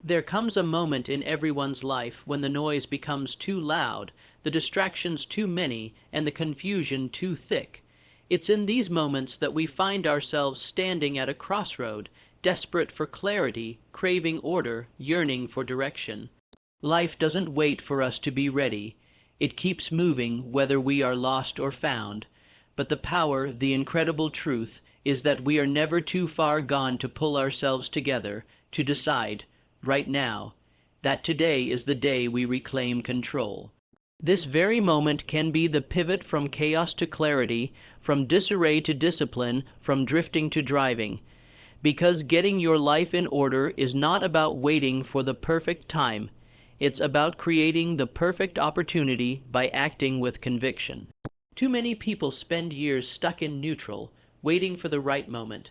There comes a moment in everyone's life when the noise becomes too loud, the distractions too many, and the confusion too thick. It's in these moments that we find ourselves standing at a crossroad, desperate for clarity, craving order, yearning for direction. Life doesn't wait for us to be ready. It keeps moving whether we are lost or found. But the power, the incredible truth, is that we are never too far gone to pull ourselves together, to decide, right now, that today is the day we reclaim control. This very moment can be the pivot from chaos to clarity, from disarray to discipline, from drifting to driving. Because getting your life in order is not about waiting for the perfect time. It's about creating the perfect opportunity by acting with conviction. Too many people spend years stuck in neutral, waiting for the right moment.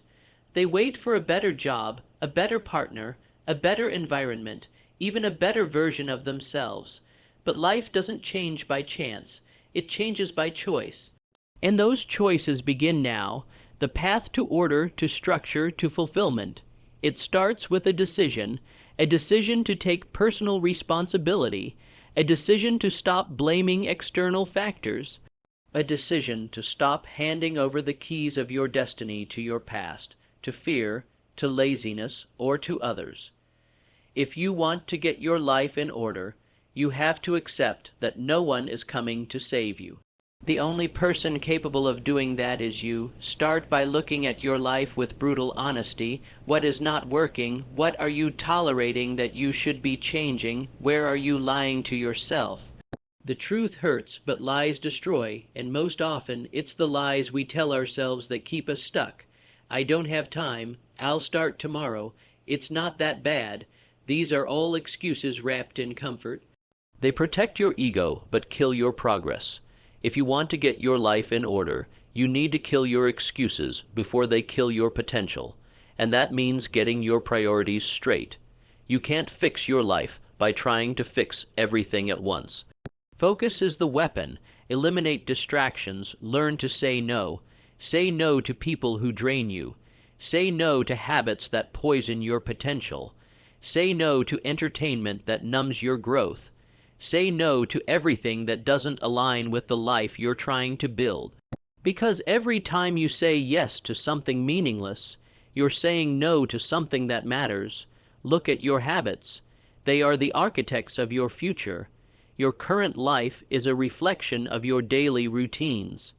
They wait for a better job, a better partner, a better environment, even a better version of themselves. But life doesn't change by chance. It changes by choice. And those choices begin now, the path to order, to structure, to fulfillment. It starts with a decision to take personal responsibility, a decision to stop blaming external factors, a decision to stop handing over the keys of your destiny to your past, to fear, to laziness, or to others. If you want to get your life in order, you have to accept that no one is coming to save you. The only person capable of doing that is you. Start by looking at your life with brutal honesty. What is not working? What are you tolerating that you should be changing? Where are you lying to yourself? The truth hurts, but lies destroy, and most often it's the lies we tell ourselves that keep us stuck. I don't have time. I'll start tomorrow. It's not that bad. These are all excuses wrapped in comfort. They protect your ego, but kill your progress. If you want to get your life in order, you need to kill your excuses before they kill your potential, and that means getting your priorities straight. You can't fix your life by trying to fix everything at once. Focus is the weapon. Eliminate distractions. Learn to say no. Say no to people who drain you. Say no to habits that poison your potential. Say no to entertainment that numbs your growth. Say no to everything that doesn't align with the life you're trying to build. Because every time you say yes to something meaningless, you're saying no to something that matters. Look at your habits. They are the architects of your future. Your current life is a reflection of your daily routines.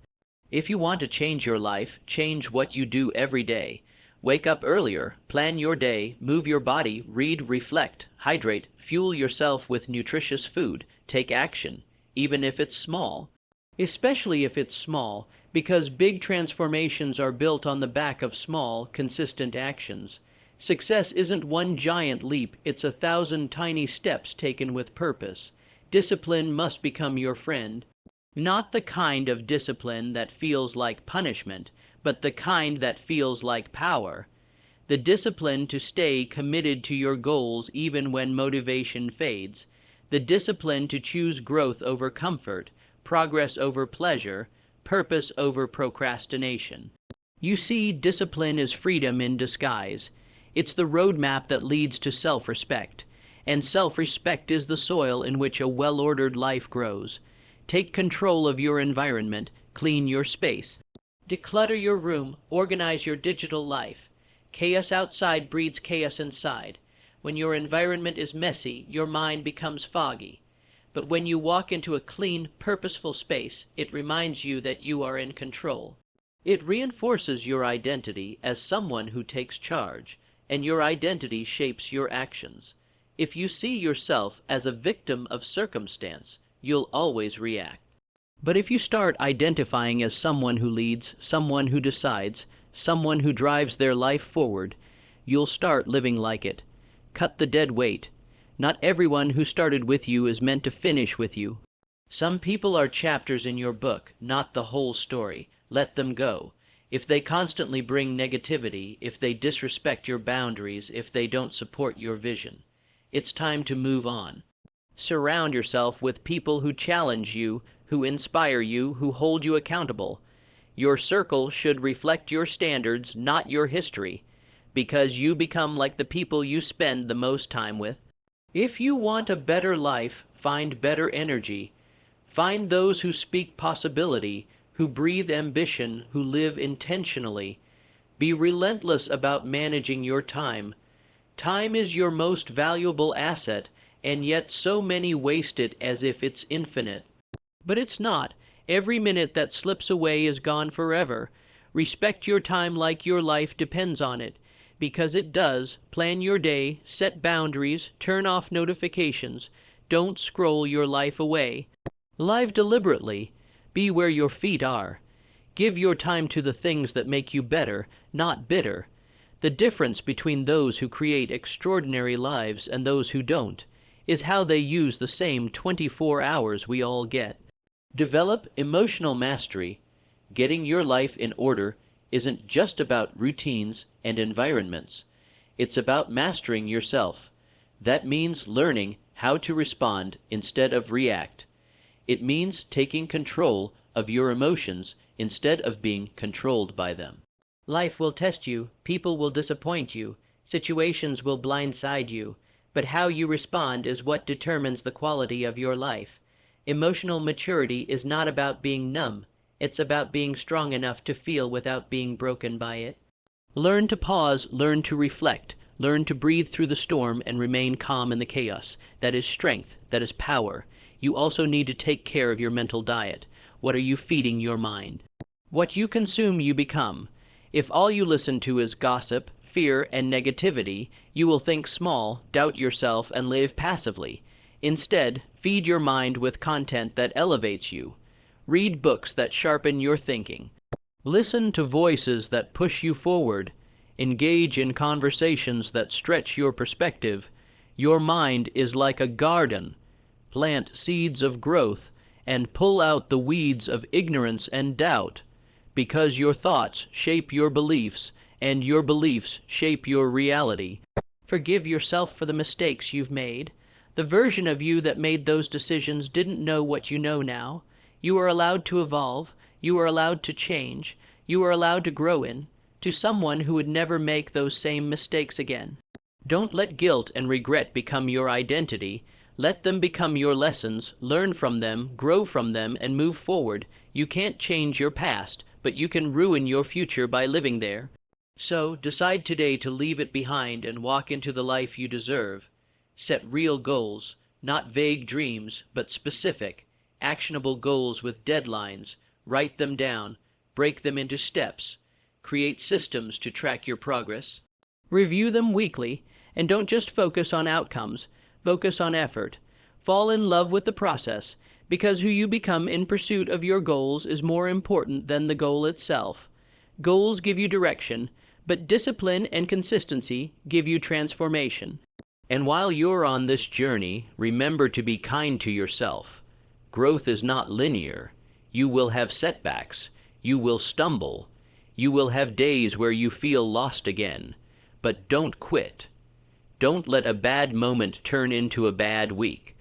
If you want to change your life, change what you do every day. Wake up earlier, plan your day, move your body, read, reflect, hydrate, fuel yourself with nutritious food, take action, even if it's small. Especially if it's small, because big transformations are built on the back of small, consistent actions. Success isn't one giant leap, it's 1,000 tiny steps taken with purpose. Discipline must become your friend. Not the kind of discipline that feels like punishment, but the kind that feels like power. The discipline to stay committed to your goals even when motivation fades. The discipline to choose growth over comfort, progress over pleasure, purpose over procrastination. You see, discipline is freedom in disguise. It's the roadmap that leads to self-respect. And self-respect is the soil in which a well-ordered life grows. Take control of your environment, clean your space. Declutter your room, organize your digital life. Chaos outside breeds chaos inside. When your environment is messy, your mind becomes foggy. But when you walk into a clean, purposeful space, it reminds you that you are in control. It reinforces your identity as someone who takes charge, and your identity shapes your actions. If you see yourself as a victim of circumstance, you'll always react. But if you start identifying as someone who leads, someone who decides, someone who drives their life forward, you'll start living like it. Cut the dead weight. Not everyone who started with you is meant to finish with you. Some people are chapters in your book, not the whole story. Let them go. If they constantly bring negativity, if they disrespect your boundaries, if they don't support your vision, it's time to move on. Surround yourself with people who challenge you, who inspire you, who hold you accountable. Your circle should reflect your standards, not your history. because you become like the people you spend the most time with. If you want a better life, find better energy. Find those who speak possibility, who breathe ambition, who live intentionally. Be relentless about managing your time. Time is your most valuable asset, and yet so many waste it as if it's infinite. But it's not. Every minute that slips away is gone forever. Respect your time like your life depends on it. Because it does, plan your day, set boundaries, turn off notifications. Don't scroll your life away. Live deliberately. Be where your feet are. Give your time to the things that make you better, not bitter. The difference between those who create extraordinary lives and those who don't is how they use the same 24 hours we all get. Develop emotional mastery. Getting your life in order isn't just about routines and environments. It's about mastering yourself. That means learning how to respond instead of react. It means taking control of your emotions instead of being controlled by them. Life will test you, people will disappoint you, situations will blindside you, but how you respond is what determines the quality of your life. Emotional maturity is not about being numb, it's about being strong enough to feel without being broken by it. Learn to pause, learn to reflect, learn to breathe through the storm and remain calm in the chaos. That is strength, that is power. You also need to take care of your mental diet. What are you feeding your mind? What you consume, you become. If all you listen to is gossip, fear, and negativity, you will think small, doubt yourself, and live passively. Instead, feed your mind with content that elevates you. Read books that sharpen your thinking. Listen to voices that push you forward. Engage in conversations that stretch your perspective. Your mind is like a garden. Plant seeds of growth and pull out the weeds of ignorance and doubt, because your thoughts shape your beliefs, and your beliefs shape your reality. Forgive yourself for the mistakes you've made. The version of you that made those decisions didn't know what you know now. You are allowed to evolve. You are allowed to change. You are allowed to grow to someone who would never make those same mistakes again. Don't let guilt and regret become your identity. Let them become your lessons. Learn from them, grow from them, and move forward. You can't change your past, but you can ruin your future by living there. So decide today to leave it behind and walk into the life you deserve. Set real goals, not vague dreams, but specific, actionable goals with deadlines. Write them down, break them into steps. Create systems to track your progress. Review them weekly, and don't just focus on outcomes. Focus on effort. Fall in love with the process, because who you become in pursuit of your goals is more important than the goal itself. Goals give you direction, but discipline and consistency give you transformation. And while you're on this journey, remember to be kind to yourself. Growth is not linear. You will have setbacks. You will stumble. You will have days where you feel lost again. But don't quit. Don't let a bad moment turn into a bad week.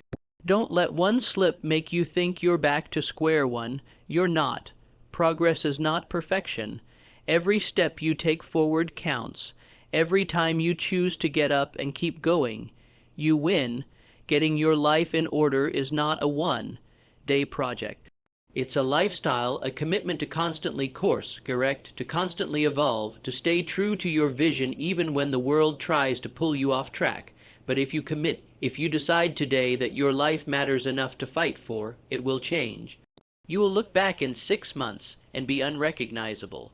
Don't let one slip make you think you're back to square one. You're not. Progress is not perfection. Every step you take forward counts. Every time you choose to get up and keep going, you win. Getting your life in order is not a one-day project. It's a lifestyle, a commitment to constantly course correct, to constantly evolve, to stay true to your vision even when the world tries to pull you off track. But if you commit, if you decide today that your life matters enough to fight for, it will change. You will look back in 6 months and be unrecognizable.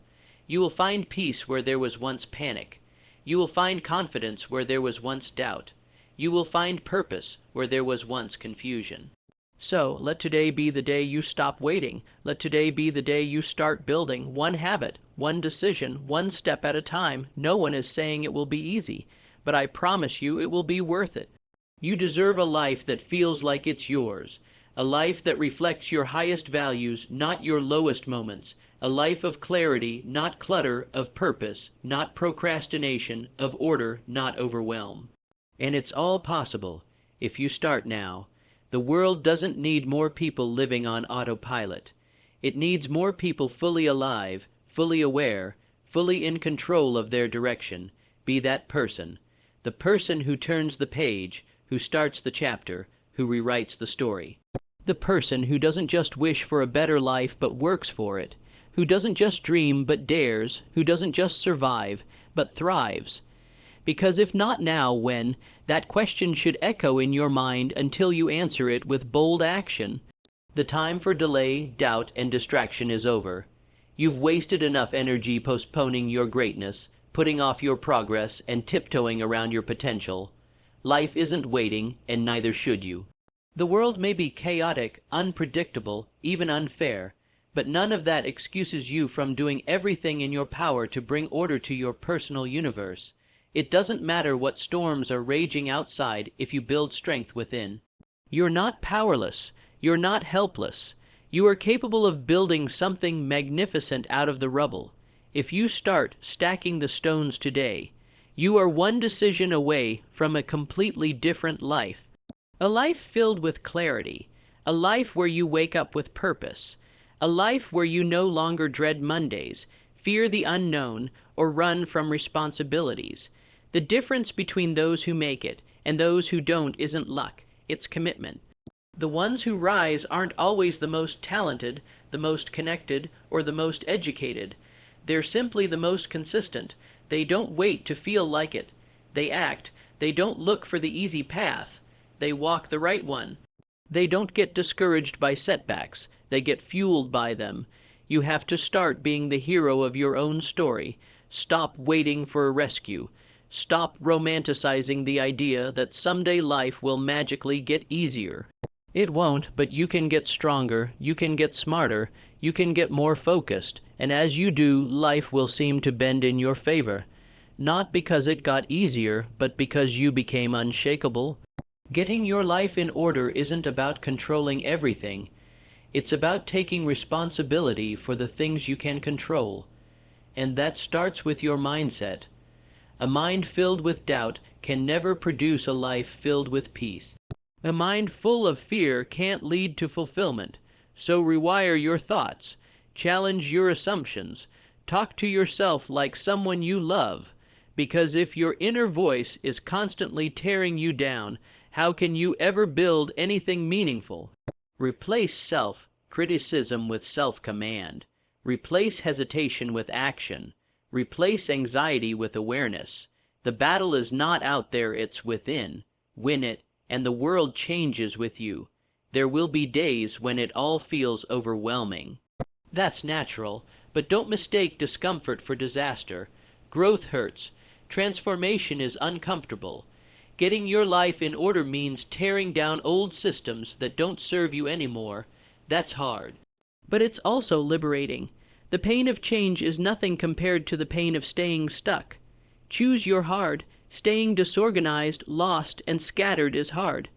You will find peace where there was once panic. You will find confidence where there was once doubt. You will find purpose where there was once confusion. So, let today be the day you stop waiting. Let today be the day you start building one habit, one decision, one step at a time. No one is saying it will be easy, but I promise you it will be worth it. You deserve a life that feels like it's yours, a life that reflects your highest values, not your lowest moments, a life of clarity, not clutter, of purpose, not procrastination, of order, not overwhelm. And it's all possible if you start now. The world doesn't need more people living on autopilot. It needs more people fully alive, fully aware, fully in control of their direction, Be that person. The person who turns the page, who starts the chapter, who rewrites the story. The person who doesn't just wish for a better life but works for it, who doesn't just dream but dares, who doesn't just survive but thrives. Because if not now, when? That question should echo in your mind until you answer it with bold action. The time for delay, doubt, and distraction is over. You've wasted enough energy postponing your greatness, putting off your progress, and tiptoeing around your potential. Life isn't waiting, and neither should you. The world may be chaotic, unpredictable, even unfair, but none of that excuses you from doing everything in your power to bring order to your personal universe. It doesn't matter what storms are raging outside if you build strength within. You're not powerless. You're not helpless. You are capable of building something magnificent out of the rubble. If you start stacking the stones today, you are one decision away from a completely different life. A life filled with clarity. A life where you wake up with purpose. A life where you no longer dread Mondays, fear the unknown, or run from responsibilities. The difference between those who make it and those who don't isn't luck, it's commitment. The ones who rise aren't always the most talented, the most connected, or the most educated. They're simply the most consistent. They don't wait to feel like it. They act. They don't look for the easy path. They walk the right one. They don't get discouraged by setbacks. They get fueled by them. You have to start being the hero of your own story. Stop waiting for a rescue. Stop romanticizing the idea that someday life will magically get easier. It won't, but you can get stronger, you can get smarter, you can get more focused, and as you do, life will seem to bend in your favor. Not because it got easier, but because you became unshakable. Getting your life in order isn't about controlling everything. It's about taking responsibility for the things you can control. And that starts with your mindset. A mind filled with doubt can never produce a life filled with peace. A mind full of fear can't lead to fulfillment. So rewire your thoughts. Challenge your assumptions. Talk to yourself like someone you love. Because if your inner voice is constantly tearing you down, how can you ever build anything meaningful? Replace self-criticism with self-command. Replace hesitation with action. Replace anxiety with awareness. The battle is not out there, it's within. Win it, and the world changes with you. There will be days when it all feels overwhelming. That's natural, but don't mistake discomfort for disaster. Growth hurts. Transformation is uncomfortable. Getting your life in order means tearing down old systems that don't serve you anymore. That's hard. But it's also liberating. The pain of change is nothing compared to the pain of staying stuck. Choose your hard. Staying disorganized, lost, and scattered is hard.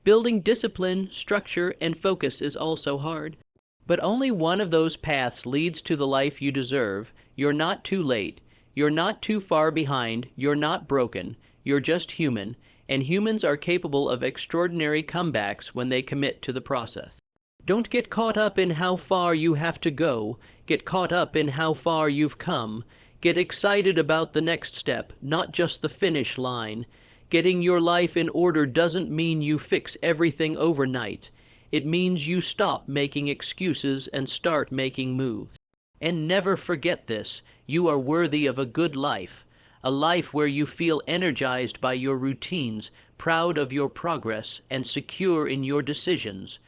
Building discipline, structure, and focus is also hard. But only one of those paths leads to the life you deserve. You're not too late. You're not too far behind. You're not broken. You're just human, and humans are capable of extraordinary comebacks when they commit to the process. Don't get caught up in how far you have to go. Get caught up in how far you've come. Get excited about the next step, not just the finish line. Getting your life in order doesn't mean you fix everything overnight. It means you stop making excuses and start making moves. And never forget this: you are worthy of a good life. A life where you feel energized by your routines, proud of your progress, and secure in your decisions.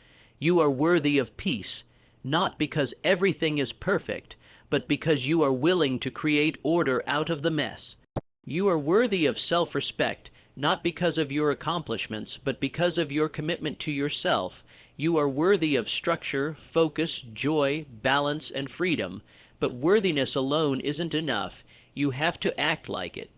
You are worthy of peace, not because everything is perfect, but because you are willing to create order out of the mess. You are worthy of self-respect, not because of your accomplishments, but because of your commitment to yourself. You are worthy of structure, focus, joy, balance, and freedom. But worthiness alone isn't enough. You have to act like it.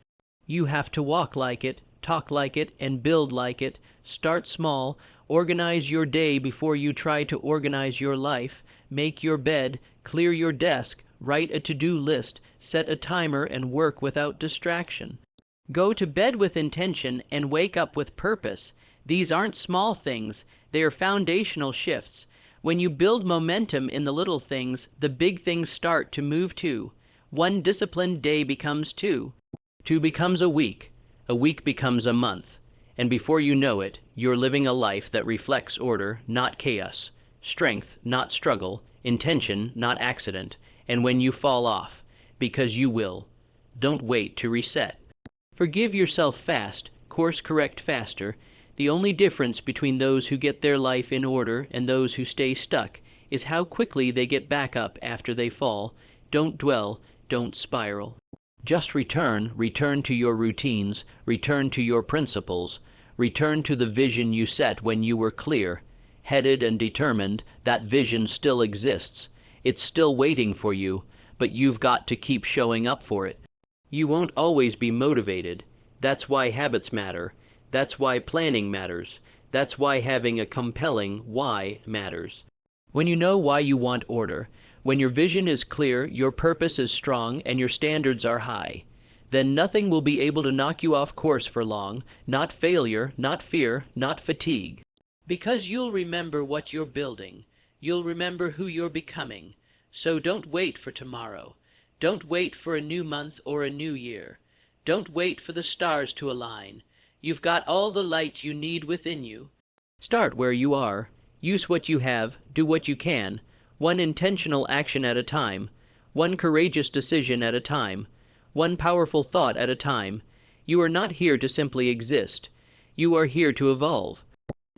You have to walk like it, talk like it, and build like it. Start small. Organize your day before you try to organize your life. Make your bed, clear your desk, write a to-do list, set a timer, and work without distraction. Go to bed with intention and wake up with purpose. These aren't small things. They are foundational shifts. When you build momentum in the little things, the big things start to move too. One disciplined day becomes two. Two becomes a week becomes a month, and before you know it, you're living a life that reflects order, not chaos, strength, not struggle, intention, not accident, and when you fall off, because you will, don't wait to reset. Forgive yourself fast, course correct faster. The only difference between those who get their life in order and those who stay stuck is how quickly they get back up after they fall. Don't dwell, don't spiral. Just return to your routines, return to your principles, return to the vision you set when you were clear, headed and determined. That vision still exists. It's still waiting for you, but you've got to keep showing up for it. You won't always be motivated. That's why habits matter. That's why planning matters. That's why having a compelling why matters. When you know why you want order, when your vision is clear, your purpose is strong, and your standards are high, then nothing will be able to knock you off course for long, not failure, not fear, not fatigue. Because you'll remember what you're building. You'll remember who you're becoming. So don't wait for tomorrow. Don't wait for a new month or a new year. Don't wait for the stars to align. You've got all the light you need within you. Start where you are. Use what you have. Do what you can. One intentional action at a time. One courageous decision at a time. One powerful thought at a time. You are not here to simply exist. You are here to evolve,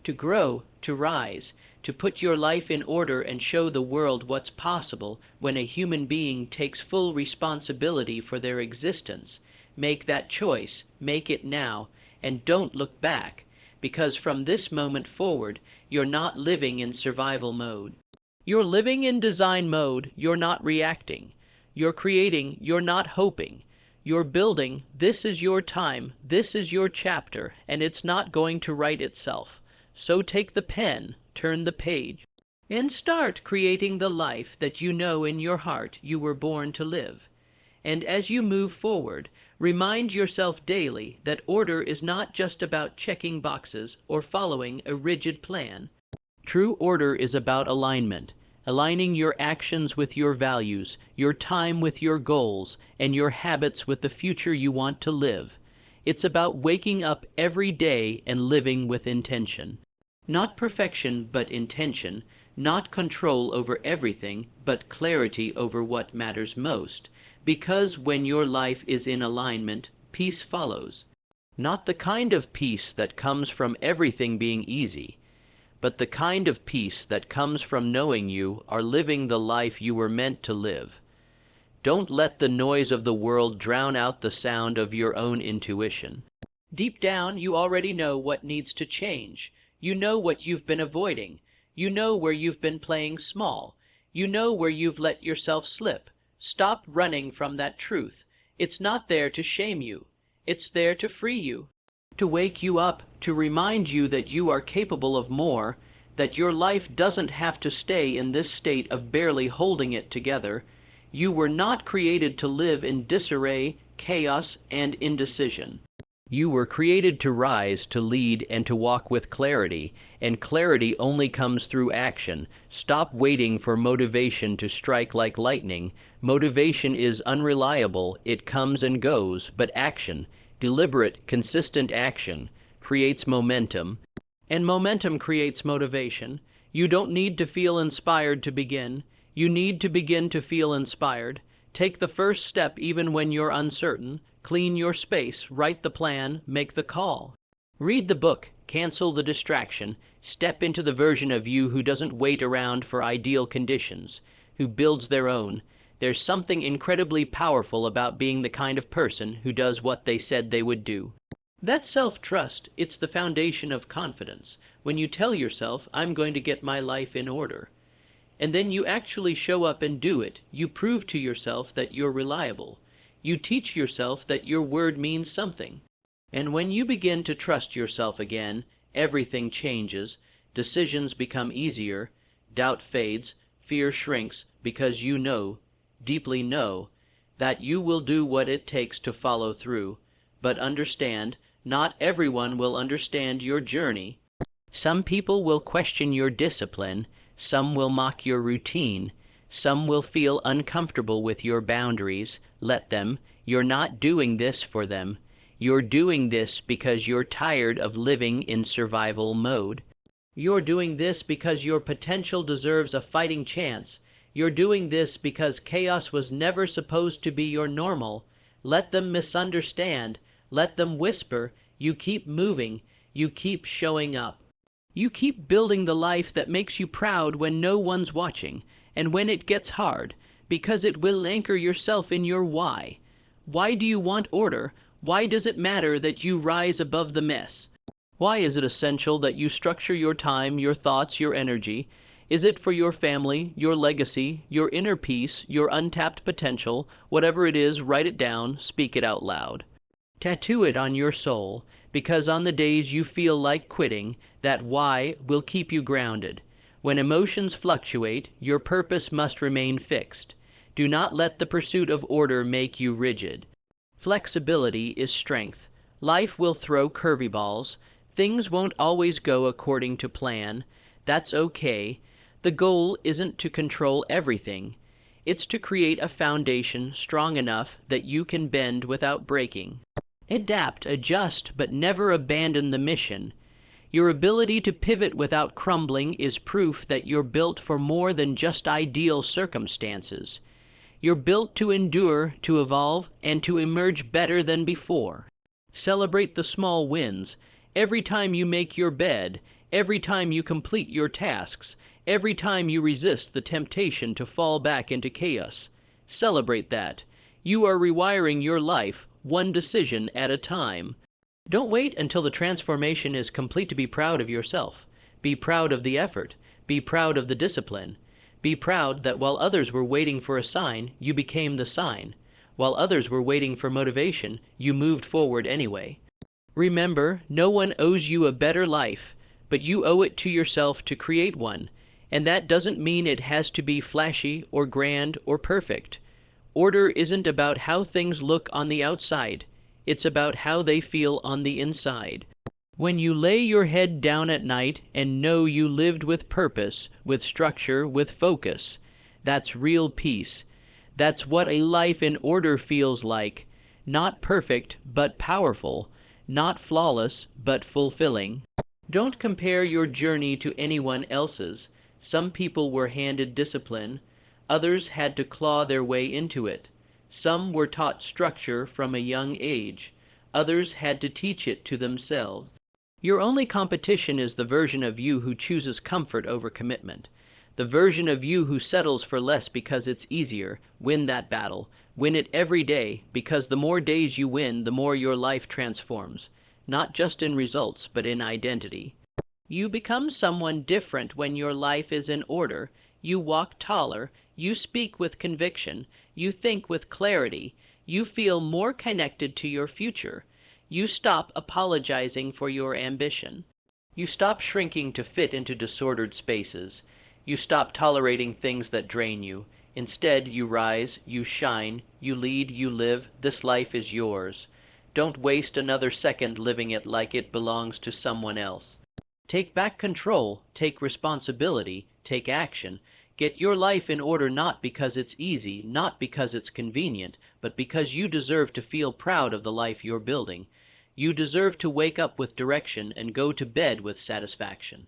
to grow, to rise, to put your life in order and show the world what's possible when a human being takes full responsibility for their existence. Make that choice, make it now, and don't look back, because from this moment forward, you're not living in survival mode. You're living in design mode. You're not reacting. You're creating. You're not hoping. You're building. This is your time. This is your chapter, and it's not going to write itself. So take the pen, turn the page, and start creating the life that you know in your heart you were born to live. And as you move forward, remind yourself daily that order is not just about checking boxes or following a rigid plan. True order is about alignment, aligning your actions with your values, your time with your goals, and your habits with the future you want to live. It's about waking up every day and living with intention. Not perfection, but intention. Not control over everything, but clarity over what matters most. Because when your life is in alignment, peace follows. Not the kind of peace that comes from everything being easy, but the kind of peace that comes from knowing you are living the life you were meant to live. Don't let the noise of the world drown out the sound of your own intuition. Deep down, you already know what needs to change. You know what you've been avoiding. You know where you've been playing small. You know where you've let yourself slip. Stop running from that truth. It's not there to shame you. It's there to free you, to wake you up, to remind you that you are capable of more, that your life doesn't have to stay in this state of barely holding it together. You were not created to live in disarray, chaos, and indecision. You were created to rise, to lead, and to walk with clarity, and clarity only comes through action. Stop waiting for motivation to strike like lightning. Motivation is unreliable, it comes and goes, but action, deliberate, consistent action, creates momentum, and momentum creates motivation. You don't need to feel inspired to begin. You need to begin to feel inspired. Take the first step even when you're uncertain. Clean your space, write the plan, make the call. Read the book, cancel the distraction, step into the version of you who doesn't wait around for ideal conditions, who builds their own. There's something incredibly powerful about being the kind of person who does what they said they would do. That's self-trust. It's the foundation of confidence. When you tell yourself, I'm going to get my life in order, and then you actually show up and do it, you prove to yourself that you're reliable. You teach yourself that your word means something. And when you begin to trust yourself again, everything changes, decisions become easier, doubt fades, fear shrinks, because you know, deeply know, that you will do what it takes to follow through. But understand, not everyone will understand your journey. Some people will question your discipline, some will mock your routine, some will feel uncomfortable with your boundaries. Let them. You're not doing this for them. You're doing this because you're tired of living in survival mode. You're doing this because your potential deserves a fighting chance. You're doing this because chaos was never supposed to be your normal. Let them misunderstand. Let them whisper. You keep moving. You keep showing up. You keep building the life that makes you proud when no one's watching, and when it gets hard, because it will anchor yourself in your why. Why do you want order? Why does it matter that you rise above the mess? Why is it essential that you structure your time, your thoughts, your energy? Is it for your family, your legacy, your inner peace, your untapped potential? Whatever it is, write it down, speak it out loud. Tattoo it on your soul, because on the days you feel like quitting, that why will keep you grounded. When emotions fluctuate, your purpose must remain fixed. Do not let the pursuit of order make you rigid. Flexibility is strength. Life will throw curveballs. Things won't always go according to plan. That's okay. The goal isn't to control everything. It's to create a foundation strong enough that you can bend without breaking. Adapt, adjust, but never abandon the mission. Your ability to pivot without crumbling is proof that you're built for more than just ideal circumstances. You're built to endure, to evolve, and to emerge better than before. Celebrate the small wins. Every time you make your bed, every time you complete your tasks, every time you resist the temptation to fall back into chaos. Celebrate that. You are rewiring your life, one decision at a time. Don't wait until the transformation is complete to be proud of yourself. Be proud of the effort. Be proud of the discipline. Be proud that while others were waiting for a sign, you became the sign. While others were waiting for motivation, you moved forward anyway. Remember, no one owes you a better life, but you owe it to yourself to create one, and that doesn't mean it has to be flashy or grand or perfect. Order isn't about how things look on the outside. It's about how they feel on the inside. When you lay your head down at night and know you lived with purpose, with structure, with focus, that's real peace. That's what a life in order feels like. Not perfect, but powerful. Not flawless, but fulfilling. Don't compare your journey to anyone else's. Some people were handed discipline. Others had to claw their way into it. Some were taught structure from a young age. Others had to teach it to themselves. Your only competition is the version of you who chooses comfort over commitment. The version of you who settles for less because it's easier. Win that battle. Win it every day, because the more days you win, the more your life transforms. Not just in results, but in identity. You become someone different when your life is in order. You walk taller. You speak with conviction. You think with clarity. You feel more connected to your future. You stop apologizing for your ambition. You stop shrinking to fit into disordered spaces. You stop tolerating things that drain you. Instead, you rise, you shine, you lead, you live. This life is yours. Don't waste another second living it like it belongs to someone else. Take back control, take responsibility, take action. Get your life in order not because it's easy, not because it's convenient, but because you deserve to feel proud of the life you're building. You deserve to wake up with direction and go to bed with satisfaction.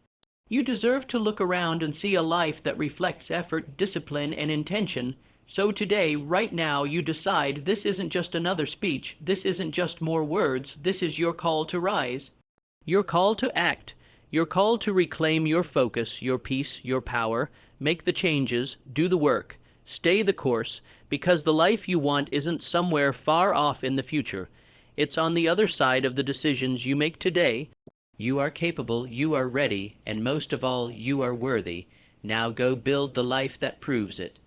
You deserve to look around and see a life that reflects effort, discipline, and intention. So today, right now, you decide this isn't just another speech, this isn't just more words, this is your call to rise. Your call to act. Your call to reclaim your focus, your peace, your power. Make the changes, do the work, stay the course, because the life you want isn't somewhere far off in the future. It's on the other side of the decisions you make today. You are capable, you are ready, and most of all, you are worthy. Now go build the life that proves it.